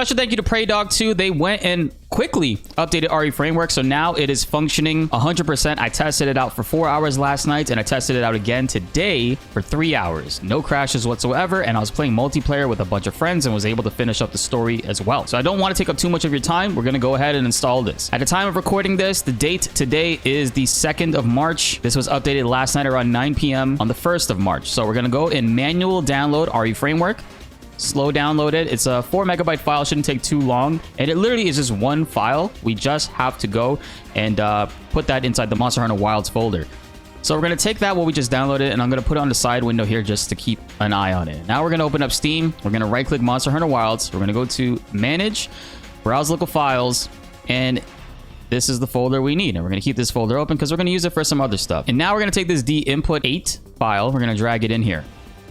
Special thank you to PreyDog2. They went and quickly updated RE framework, so now it is functioning 100%. I tested it out for 4 hours last night, and I tested it out again today for 3 hours. No crashes whatsoever, and I was playing multiplayer with a bunch of friends and was able to finish up the story as well. So I don't want to take up too much of your time. We're going to go ahead and install this. At the time of recording this, the date today is the 2nd of March. This was updated last night around 9 p.m. on the 1st of March. So we're going to go in manual download RE framework. Slow download it. It's a 4 megabyte file, shouldn't take too long, and it literally is just one file. We just have to go and put that inside the Monster Hunter Wilds folder. So we're going to take that what we just downloaded, and I'm going to put it on the side window here just to keep an eye on it. Now we're going to open up Steam. We're going to right click Monster Hunter Wilds. We're going to go to manage, browse local files, and this is the folder we need. And we're going to keep this folder open because we're going to use it for some other stuff. And now we're going to take this dinput8 file. We're going to drag it in here.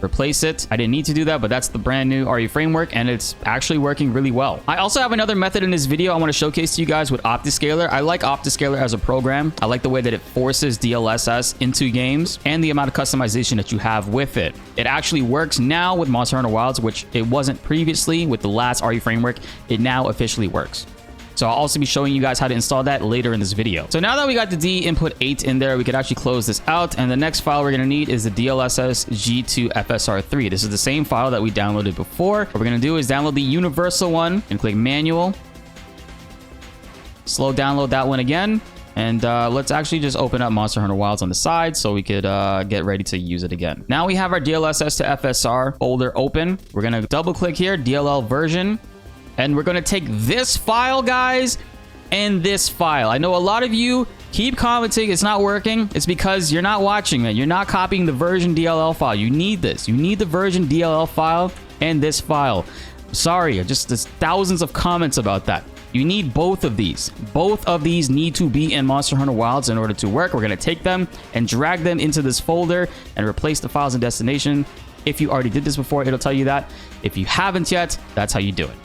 Replace it. I didn't need to do that, but that's the brand new RE framework, and it's actually working really well. I also have another method in this video I want to showcase to you guys with Optiscaler. I like Optiscaler as a program. I like the way that it forces DLSS into games and the amount of customization that you have with it. It actually works now with Monster Hunter Wilds, which it wasn't previously with the last RE framework. It now officially works. So I'll also be showing you guys how to install that later in this video. So now that we got the dinput8 in there, we could actually close this out. And the next file we're going to need is the DLSS G2 FSR3. This is the same file that we downloaded before. What we're going to do is download the universal one and click manual. Slow download that one again. And let's actually just open up Monster Hunter Wilds on the side so we could get ready to use it again. Now we have our DLSS to FSR folder open. We're going to double click here, DLL version. And we're going to take this file, guys, and this file. I know a lot of you keep commenting it's not working. It's because you're not watching it. You're not copying the version DLL file. You need this. You need the version DLL file and this file. Sorry, there's thousands of comments about that. You need both of these. Both of these need to be in Monster Hunter Wilds in order to work. We're going to take them and drag them into this folder and replace the files and destination. If you already did this before, it'll tell you that. If you haven't yet, that's how you do it.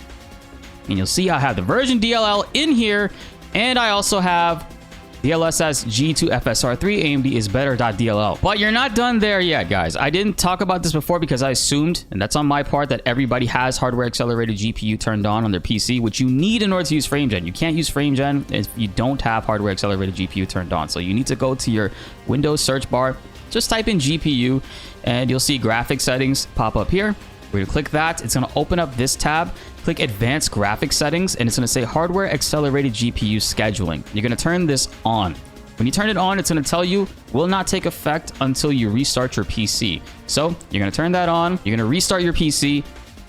And you'll see I have the version DLL in here, and I also have DLSS G2 FSR3 AMD is better.dll. But you're not done there yet, guys. I didn't talk about this before because I assumed, and that's on my part, that everybody has hardware accelerated GPU turned on their PC, which you need in order to use FrameGen. You can't use FrameGen if you don't have hardware accelerated GPU turned on. So you need to go to your Windows search bar, just type in GPU, and you'll see graphics settings pop up here. We're going to click that. It's going to open up this tab. Click Advanced Graphics Settings, and it's going to say Hardware Accelerated GPU Scheduling. You're going to turn this on. When you turn it on, it's going to tell you will not take effect until you restart your PC. So you're going to turn that on. You're going to restart your PC,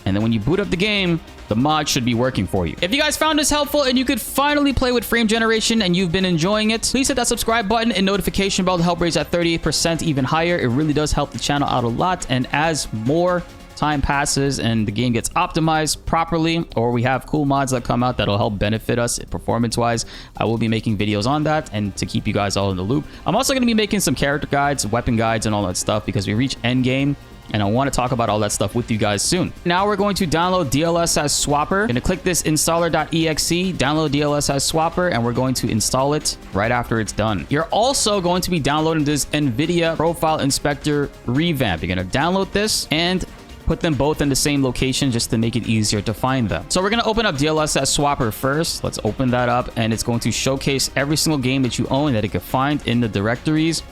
and then when you boot up the game, the mod should be working for you. If you guys found this helpful and you could finally play with frame generation and you've been enjoying it, please hit that subscribe button and notification bell to help raise that 38% even higher. It really does help the channel out a lot, and as more time passes and the game gets optimized properly, or we have cool mods that come out that'll help benefit us performance wise, I will be making videos on that and to keep you guys all in the loop. I'm also going to be making some character guides, weapon guides, and all that stuff because we reach endgame, and I want to talk about all that stuff with you guys soon. Now we're going to download DLSS Swapper. Going to click this installer.exe, download DLSS Swapper, and we're going to install it right after it's done. You're also going to be downloading this NVIDIA Profile Inspector revamp. You're going to download this and put them both in the same location just to make it easier to find them. So we're going to open up DLSS Swapper first. Let's open that up, and it's going to showcase every single game that you own that it can find in the directories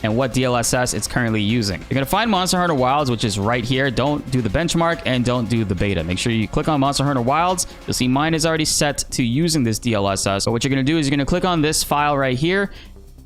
and what DLSS it's currently using. You're going to find Monster Hunter Wilds, which is right here. Don't do the benchmark and don't do the beta. Make sure you click on Monster Hunter Wilds. You'll see mine is already set to using this DLSS. So what you're going to do is you're going to click on this file right here,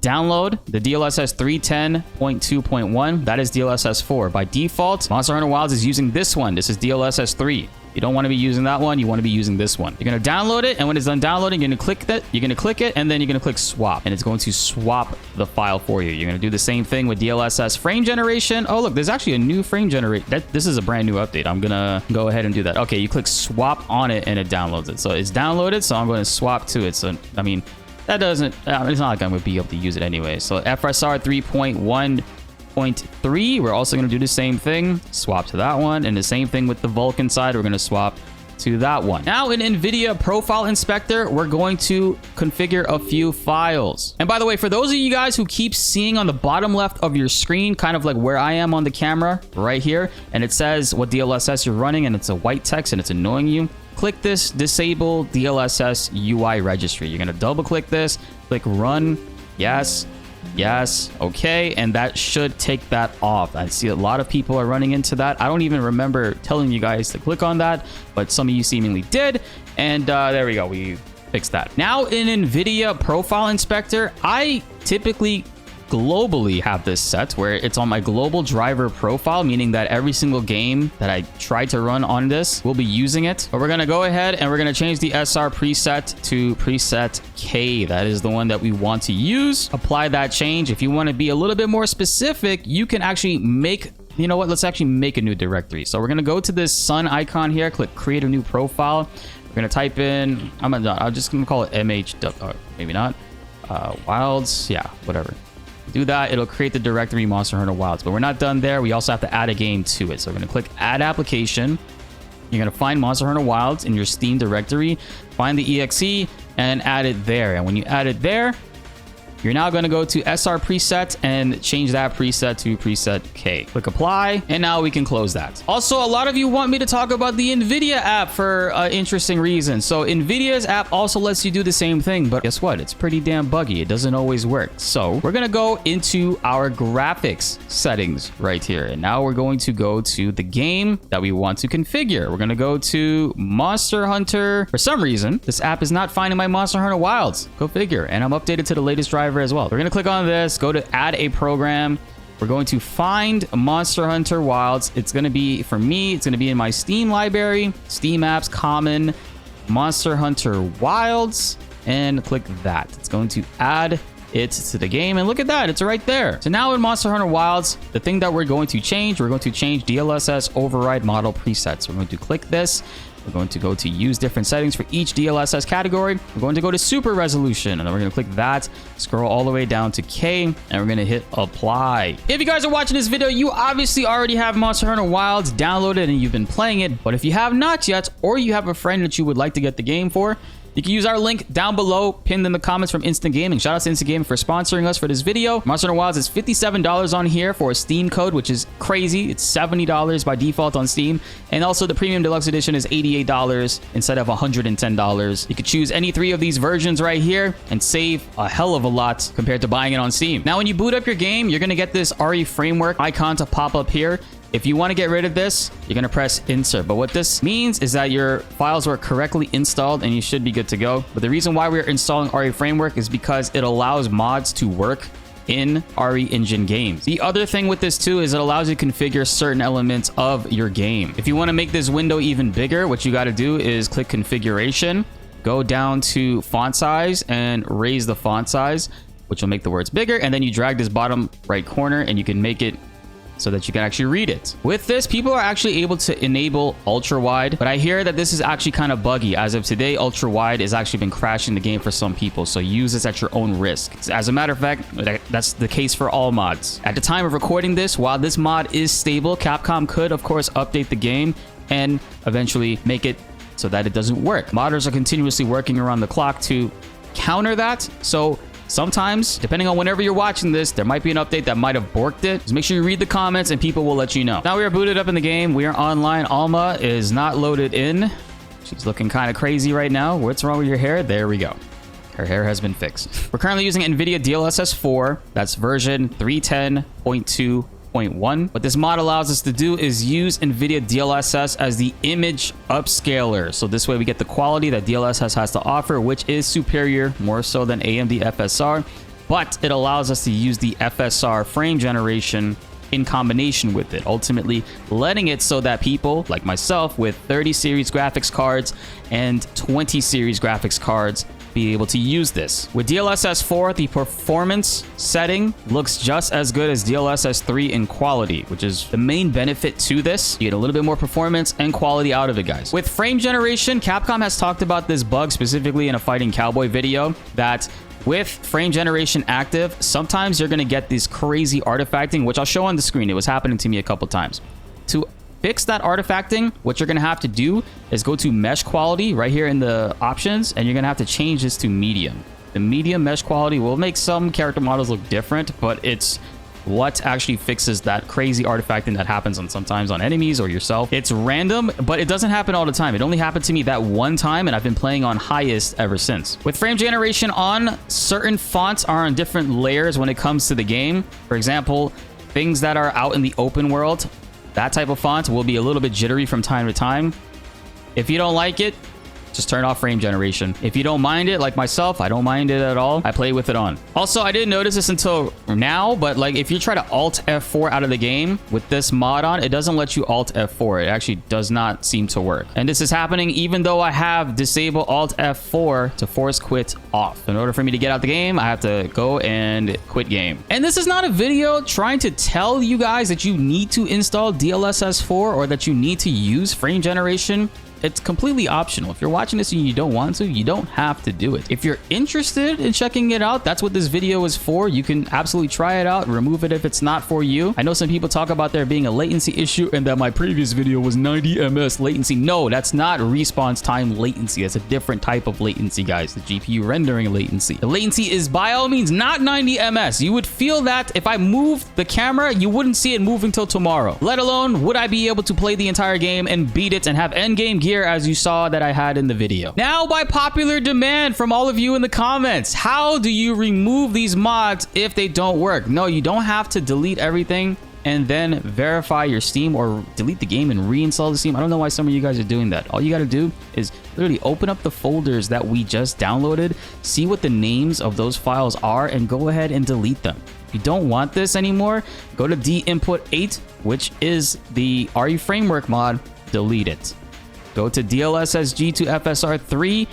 download the DLSS 310.2.1. That is DLSS 4. By default, Monster Hunter Wilds is using this one. This is DLSS 3. You don't want to be using that one. You want to be using this one. You're going to download it, and when it's done downloading, you're going to click that. You're going to click it, and then you're going to click swap, and it's going to swap the file for you. You're going to do the same thing with DLSS frame generation. Oh, look, there's actually a new frame generation. This is a brand new update. I'm going to go ahead and do that. Okay, you click swap on it, and it downloads it. So it's downloaded, so I'm going to swap to it. So, I mean, that doesn't, it's not like I'm going to be able to use it anyway. So FSR 3.1.3, we're also going to do the same thing. Swap to that one. And the same thing with the Vulkan side. We're going to swap to that one. Now in NVIDIA Profile Inspector, we're going to configure a few files. And by the way, for those of you guys who keep seeing on the bottom left of your screen, kind of like where I am on the camera right here, and it says what DLSS you're running, and it's a white text and it's annoying you, click this disable DLSS UI registry. You're going to double click this, click run. Yes. Yes. Okay. And that should take that off. I see a lot of people are running into that. I don't even remember telling you guys to click on that, but some of you seemingly did. And there we go. We fixed that. Now in NVIDIA Profile Inspector, I typically globally have this set where it's on my global driver profile, meaning that every single game that I try to run on this will be using it. But we're going to go ahead and we're going to change the SR preset to preset K. That is the one that we want to use. Apply that change. If you want to be a little bit more specific, you can actually make, you know what, let's actually make a new directory. So we're going to go to this sun icon here, click create a new profile. We're going to type in, I'm just going to call it MH, maybe not, Wilds, yeah, whatever. Do that, it'll create the directory Monster Hunter Wilds. But we're not done there. We also have to add a game to it. So we're going to click add application. You're going to find Monster Hunter Wilds in your Steam directory, find the exe and add it there. And when you add it there, you're now going to go to SR preset and change that preset to preset K. Click apply, and now we can close that. Also, a lot of you want me to talk about the NVIDIA app for interesting reasons. So NVIDIA's app also lets you do the same thing, but guess what? It's pretty damn buggy. It doesn't always work. So we're going to go into our graphics settings right here. And now we're going to go to the game that we want to configure. We're going to go to Monster Hunter. For some reason, this app is not finding my Monster Hunter Wilds. Go figure. And I'm updated to the latest driver as well. We're going to click on this, go to add a program. We're going to find Monster Hunter Wilds. It's going to be, for me, it's going to be in my Steam library, Steam apps, common, Monster Hunter Wilds, and click that. It's going to add it to the game, and look at that, it's right there. So now in Monster Hunter Wilds, the thing that we're going to change DLSS override model presets. We're going to click this. We're going to go to use different settings for each DLSS category. We're going to go to super resolution, and then we're going to click that, scroll all the way down to K, and we're going to hit apply. If you guys are watching this video, you obviously already have Monster Hunter Wilds downloaded and you've been playing it. But if you have not yet, or you have a friend that you would like to get the game for, you can use our link down below, pinned in the comments from Instant Gaming. Shout out to Instant Gaming for sponsoring us for this video. Monster Hunter Wilds is $57 on here for a Steam code, which is crazy. It's $70 by default on Steam. And also the Premium Deluxe Edition is $88 instead of $110. You could choose any 3 of these versions right here and save a hell of a lot compared to buying it on Steam. Now, when you boot up your game, you're going to get this RE framework icon to pop up here. If you want to get rid of this, you're going to press insert. But what this means is that your files were correctly installed and you should be good to go. But the reason why we're installing RE Framework is because it allows mods to work in RE Engine games. The other thing with this too is it allows you to configure certain elements of your game. If you want to make this window even bigger, what you got to do is click configuration, go down to font size and raise the font size, which will make the words bigger. And then you drag this bottom right corner and you can make it so that you can actually read it. With this, people are actually able to enable ultra wide, but I hear that this is actually kind of buggy. As of today, ultra wide has actually been crashing the game for some people, so use this at your own risk. As a matter of fact, that's the case for all mods. At the time of recording this, while this mod is stable, Capcom could, of course, update the game and eventually make it so that it doesn't work. Modders are continuously working around the clock to counter that, so sometimes, depending on whenever you're watching this, there might be an update that might have borked it. Just make sure you read the comments and people will let you know. Now we are booted up in the game. We are online. Alma is not loaded in. She's looking kind of crazy right now. What's wrong with your hair? There we go. Her hair has been fixed. We're currently using NVIDIA DLSS 4. That's version 310.2. What this mod allows us to do is use NVIDIA DLSS as the image upscaler. So this way we get the quality that DLSS has to offer, which is superior, more so than AMD FSR. But it allows us to use the FSR frame generation in combination with it, ultimately letting it so that people like myself with 30 series graphics cards and 20 series graphics cards be able to use this. With DLSS 4, the performance setting looks just as good as DLSS 3 in quality, which is the main benefit to this. You get a little bit more performance and quality out of it, guys. With frame generation, Capcom has talked about this bug specifically in a Fighting Cowboy video, that with frame generation active, sometimes you're going to get this crazy artifacting, which I'll show on the screen. It was happening to me a couple times. To fix that artifacting, what you're going to have to do is go to mesh quality right here in the options, and you're going to have to change this to medium. The medium mesh quality will make some character models look different, but it's what actually fixes that crazy artifacting that happens sometimes on enemies or yourself. It's random, but it doesn't happen all the time. It only happened to me that one time, and I've been playing on highest ever since. With frame generation on, certain fonts are on different layers when it comes to the game. For example, things that are out in the open world, that type of font will be a little bit jittery from time to time. If you don't like it, just turn off frame generation. If you don't mind it, like myself, I don't mind it at all. I play with it on. Also, I didn't notice this until now, but like if you try to Alt F4 out of the game with this mod on, it doesn't let you Alt F4. It actually does not seem to work. And this is happening even though I have disable Alt F4 to force quit off. In order for me to get out the game, I have to go and quit game. And this is not a video trying to tell you guys that you need to install DLSS 4 or that you need to use frame generation. It's completely optional. If you're watching this and you don't want to, you don't have to do it. If you're interested in checking it out, that's what this video is for. You can absolutely try it out, remove it if it's not for you. I know some people talk about there being a latency issue and that my previous video was 90 ms latency. No, that's not response time latency. That's a different type of latency, guys. The GPU rendering latency. The latency is by all means not 90 ms. You would feel that if I moved the camera, you wouldn't see it moving till tomorrow. Let alone would I be able to play the entire game and beat it and have endgame gear as you saw that I had in the video. Now, by popular demand from all of you in the comments, how do you remove these mods if they don't work? No, you don't have to delete everything and then verify your Steam or delete the game and reinstall the Steam. I don't know why some of you guys are doing that. All you got to do is literally open up the folders that we just downloaded, see what the names of those files are, and go ahead and delete them. If you don't want this anymore, go to dinput 8, which is the RE framework mod, delete it. Go to DLSS G2 FSR3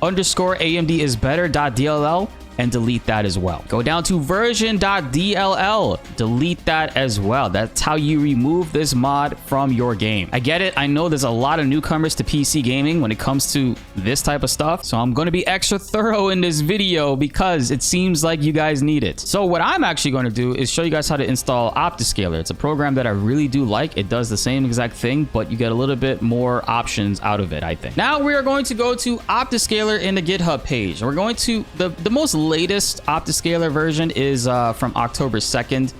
_ AMD is better.dll and delete that as well. Go down to version.dll, delete that as well. That's how you remove this mod from your game. I get it. I know there's a lot of newcomers to PC gaming when it comes to this type of stuff. So I'm going to be extra thorough in this video because it seems like you guys need it. So what I'm actually going to do is show you guys how to install Optiscaler. It's a program that I really do like. It does the same exact thing, but you get a little bit more options out of it, I think. Now we are going to go to Optiscaler in the GitHub page. We're going to the most latest Optiscaler version is from October 2nd,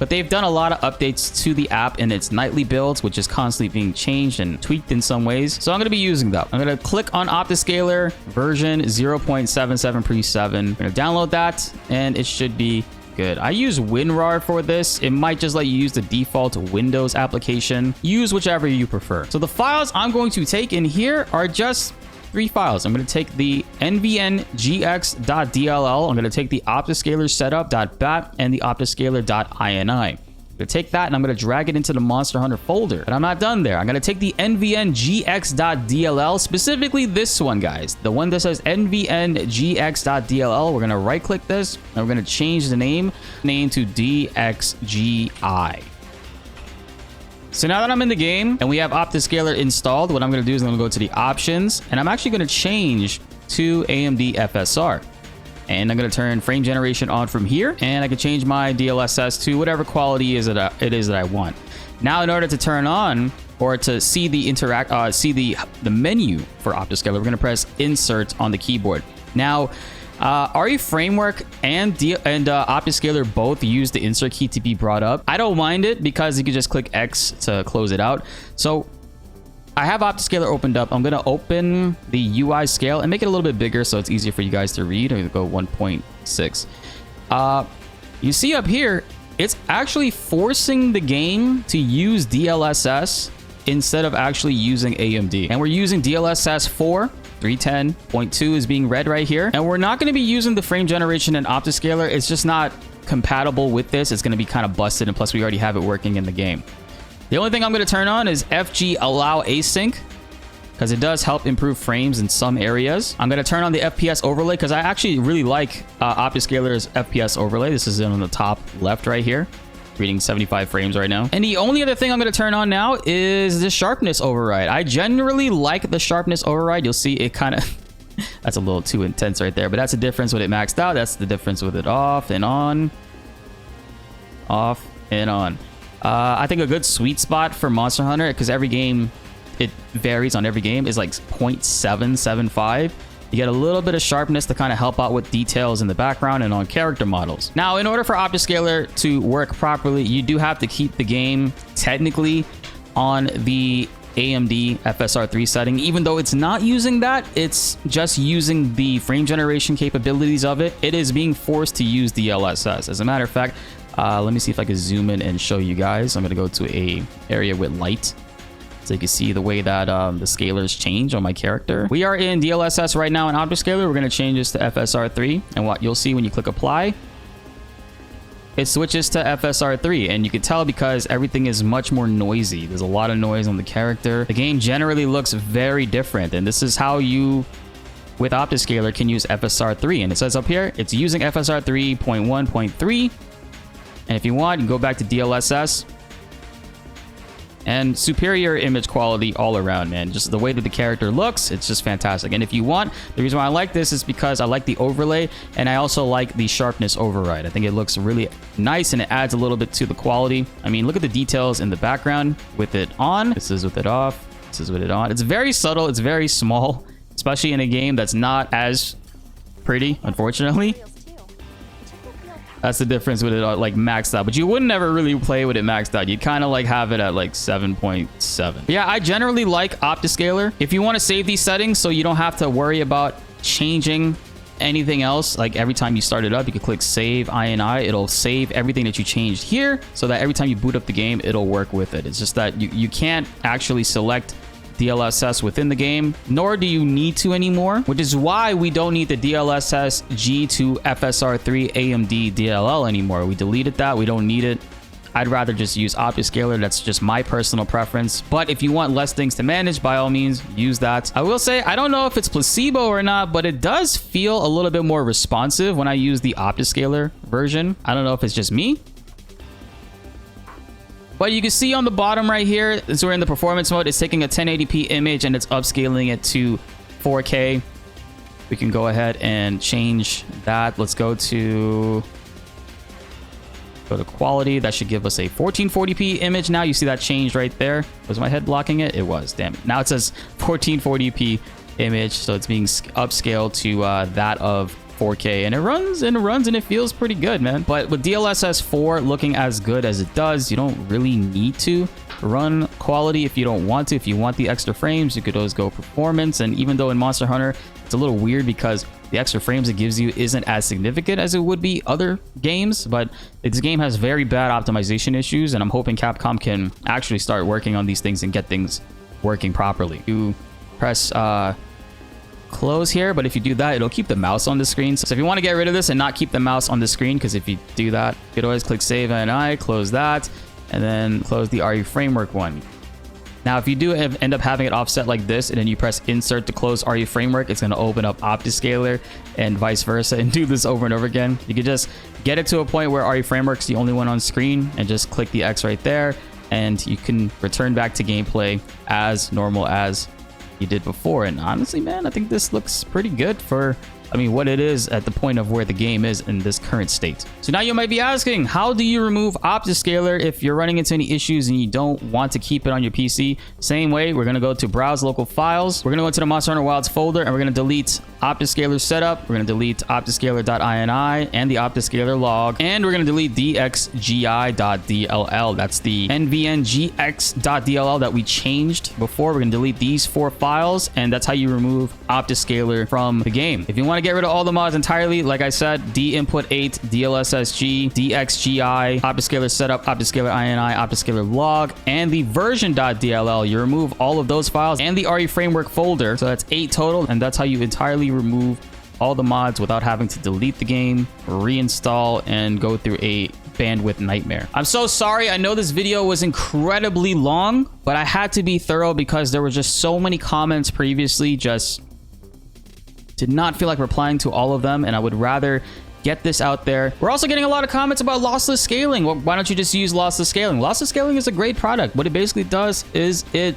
but they've done a lot of updates to the app in its nightly builds, which is constantly being changed and tweaked in some ways. So I'm going to be using that. I'm going to click on Optiscaler version 0.77 pre-7. I'm going to download that and it should be good. I use WinRAR for this. It might just let you use the default Windows application. Use whichever you prefer. So the files I'm going to take in here are just 3 files. I'm going to take the nvngx.dll. I'm going to take the optiscaler setup.bat and the optiscaler.ini. I'm going to take that and I'm going to drag it into the Monster Hunter folder. But I'm not done there. I'm going to take the nvngx.dll, specifically this one, guys. The one that says nvngx.dll. We're going to right click this and we're going to change the name to dxgi. So now that I'm in the game and we have Optiscaler installed, what I'm going to do is I'm going to go to the options and I'm actually going to change to AMD FSR. And I'm going to turn frame generation on from here and I can change my DLSS to whatever quality it is that I want. Now, in order to turn on or to see the the menu for Optiscaler, we're going to press insert on the keyboard. Now, RE Framework and Optiscaler both use the insert key to be brought up. I don't mind it because you can just click X to close it out. So I have Optiscaler opened up. I'm going to open the UI scale and make it a little bit bigger so it's easier for you guys to read. I'm going to go 1.6. You see up here, it's actually forcing the game to use DLSS instead of actually using AMD. And we're using DLSS 4. 310.2 is being read right here. And we're not going to be using the frame generation and Optiscaler. It's just not compatible with this. It's going to be kind of busted. And plus, we already have it working in the game. The only thing I'm going to turn on is FG allow async because it does help improve frames in some areas. I'm going to turn on the FPS overlay because I actually really like Optiscaler's FPS overlay. This is on the top left right here. Reading 75 frames right now. And the only other thing I'm going to turn on now is the sharpness override. I generally like the sharpness override. You'll see it kind of that's a little too intense right there, but that's the difference with it maxed out. That's the difference with it off and on. Off and on. I think a good sweet spot for Monster Hunter, because every game, it varies on every game, is like 0.775. You get a little bit of sharpness to kind of help out with details in the background and on character models. Now, in order for OptiScaler to work properly, you do have to keep the game technically on the AMD FSR3 setting. Even though it's not using that, it's just using the frame generation capabilities of it. It is being forced to use DLSS. As a matter of fact, let me see if I can zoom in and show you guys. I'm going to go to a area with light so you can see the way that the scalars change on my character. We are in DLSS right now in OptiScaler. We're going to change this to FSR3, and what you'll see when you click apply, it switches to FSR3, and you can tell because everything is much more noisy. There's a lot of noise on the character. The game generally looks very different, and this is how you, with OptiScaler, can use FSR3. And it says up here, it's using FSR 3.1.3. And if you want, you can go back to DLSS. And superior image quality all around, man. Just the way that the character looks, it's just fantastic. And if you want, the reason why I like this is because I like the overlay, and I also like the sharpness override. I think it looks really nice, and it adds a little bit to the quality. I mean, look at the details in the background with it on. This is with it off. This is with it on. It's very subtle. It's very small, especially in a game that's not as pretty, unfortunately. That's the difference with it like maxed out, but you wouldn't ever really play with it maxed out. You'd kind of like have it at like 7.7. Yeah, I generally like OptiScaler. If you want to save these settings so you don't have to worry about changing anything else, like every time you start it up, you can click save INI. It'll save everything that you changed here so that every time you boot up the game, it'll work with it. It's just that you can't actually select DLSS within the game, nor do you need to anymore, which is why we don't need the DLSS G to FSR3 AMD DLL anymore. We deleted that. We don't need it. I'd rather just use OptiScaler. That's just my personal preference. But if you want less things to manage, by all means, use that. I will say, I don't know if it's placebo or not, but it does feel a little bit more responsive when I use the OptiScaler version. I don't know if it's just me. But you can see on the bottom right here, as we're in the performance mode, it's taking a 1080p image and it's upscaling it to 4K. We can go ahead and change that. Let's go to quality. That should give us a 1440p image. Now you see that changed right there. Was my head blocking it? It was. Damn it. Now it says 1440p image. So it's being upscaled to that of 4K, and it runs and it feels pretty good, man. But with DLSS 4 looking as good as it does, you don't really need to run quality if you don't want to. If you want the extra frames, you could always go performance. And even though in Monster Hunter it's a little weird because the extra frames it gives you isn't as significant as it would be other games, but this game has very bad optimization issues, and I'm hoping Capcom can actually start working on these things and get things working properly. You press close here, but if you do that, it'll keep the mouse on the screen. So if you want to get rid of this and not keep the mouse on the screen, because if you do that, you could always click save and close that, and then close the RE framework one. Now, if you do end up having it offset like this, and then you press insert to close RE framework, it's going to open up OptiScaler and vice versa, and do this over and over again. You could just get it to a point where RE framework's the only one on screen, and just click the X right there, and you can return back to gameplay as normal as you did before. And honestly, man, I think this looks pretty good for, I mean, what it is at the point of where the game is in this current state. So now you might be asking, how do you remove OptiScaler if you're running into any issues and you don't want to keep it on your PC? Same way, we're going to go to browse local files. We're going to go into the Monster Hunter Wilds folder, and we're going to delete OptiScaler setup. We're going to delete OptiScaler.ini and the OptiScaler log, and we're going to delete DXGI.dll. That's the NVNGX.dll that we changed before. We're going to delete these 4 files, and that's how you remove OptiScaler from the game. If you want to get rid of all the mods entirely, like I said, dinput 8, DLSSG, DXGI, OptiScaler setup, OptiScaler ini, OptiScaler log, and the version.dll. You remove all of those files and the RE framework folder. So that's 8 total, and that's how you entirely remove all the mods without having to delete the game, reinstall, and go through a bandwidth nightmare. I'm so sorry. I know this video was incredibly long, but I had to be thorough because there were just so many comments previously. Just did not feel like replying to all of them, and I would rather get this out there. We're also getting a lot of comments about lossless scaling. Well, why don't you just use lossless scaling? Lossless scaling is a great product. What it basically does is it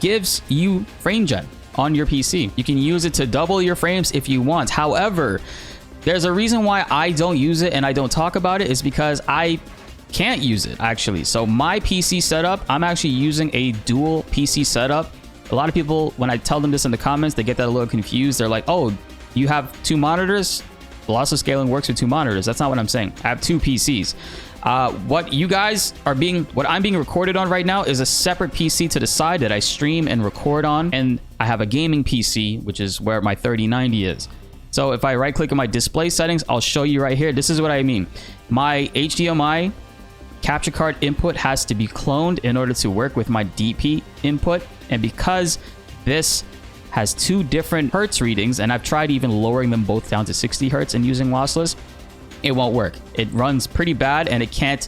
gives you frame gen on your PC. You can use it to double your frames if you want. However, there's a reason why I don't use it and I don't talk about it, is because I can't use it actually. So my PC setup, I'm actually using a dual PC setup A lot of people, when I tell them this in the comments, they get that a little confused. They're like, oh, you have 2 monitors? The lossless scaling works with 2 monitors. That's not what I'm saying. I have 2 PCs. What I'm being recorded on right now is a separate PC to the side that I stream and record on. And I have a gaming PC, which is where my 3090 is. So if I right click on my display settings, I'll show you right here. This is what I mean. My HDMI capture card input has to be cloned in order to work with my DP input. And because this has 2 different hertz readings, and I've tried even lowering them both down to 60 hertz and using lossless, it won't work. It runs pretty bad and it can't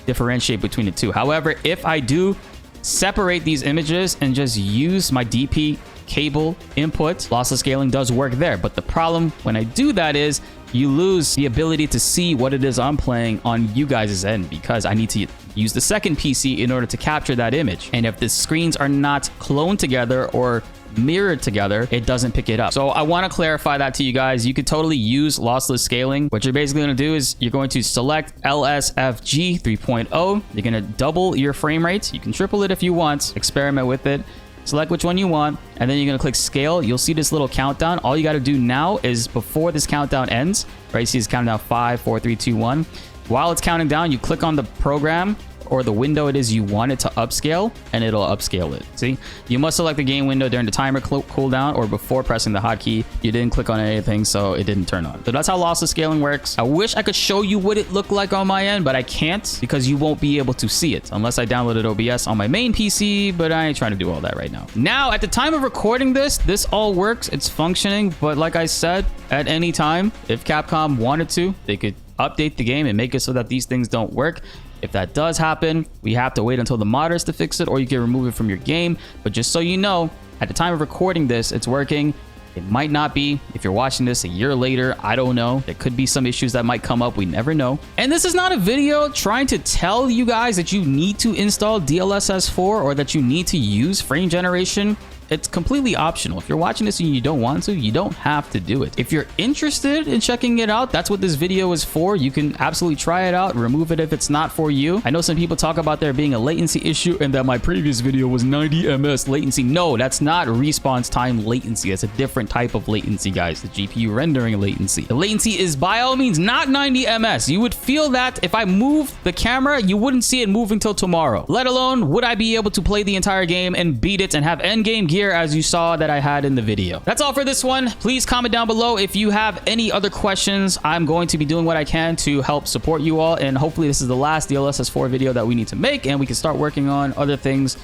differentiate between the 2. However, if I do separate these images and just use my DP cable input, lossless scaling does work there. But the problem when I do that is you lose the ability to see what it is I'm playing on you guys' end, because I need to use the second PC in order to capture that image. And if the screens are not cloned together or mirrored together, it doesn't pick it up. So I want to clarify that to you guys. You could totally use lossless scaling. What you're basically going to do is you're going to select LSFG 3.0. You're going to double your frame rate. You can triple it if you want. Experiment with it. Select which one you want, and then you're going to click scale. You'll see this little countdown. All you got to do now is, before this countdown ends, right? You see it's counting down 5, 4, 3, 2, 1. While it's counting down, you click on the program or the window it is you want it to upscale, and it'll upscale it. See, you must select the game window during the timer cooldown or before pressing the hotkey. You didn't click on anything, so it didn't turn on. So that's how lossless scaling works. I wish I could show you what it looked like on my end, but I can't, because you won't be able to see it unless I downloaded OBS on my main PC, but I ain't trying to do all that right now. Now, at the time of recording this all works. It's functioning, but like I said, at any time, if Capcom wanted to, they could update the game and make it so that these things don't work. If that does happen, we have to wait until the modders to fix it, or you can remove it from your game. But just so you know, at the time of recording this, it's working. It might not be. If you're watching this a year later, I don't know. There could be some issues that might come up. We never know. And this is not a video trying to tell you guys that you need to install DLSS 4 or that you need to use frame generation. It's completely optional. If you're watching this and you don't want to, you don't have to do it. If you're interested in checking it out, that's what this video is for. You can absolutely try it out, remove it if it's not for you. I know some people talk about there being a latency issue and that my previous video was 90 ms latency. No, that's not response time latency. It's a different type of latency, guys. The GPU rendering latency. The latency is by all means not 90 ms. You would feel that if I moved the camera, you wouldn't see it moving till tomorrow. Let alone would I be able to play the entire game and beat it and have endgame gear as you saw that I had in the video. That's all for this one. Please comment down below if you have any other questions. I'm going to be doing what I can to help support you all, and hopefully this is the last DLSS 4 video that we need to make, and we can start working on other things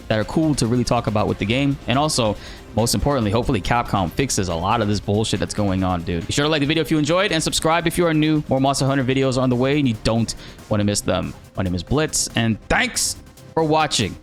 that are cool to really talk about with the game. And also, most importantly, hopefully Capcom fixes a lot of this bullshit that's going on, dude. Be sure to like the video if you enjoyed, and subscribe if you are new. More Monster Hunter videos are on the way, and you don't want to miss them. My name is BltzZ, and thanks for watching.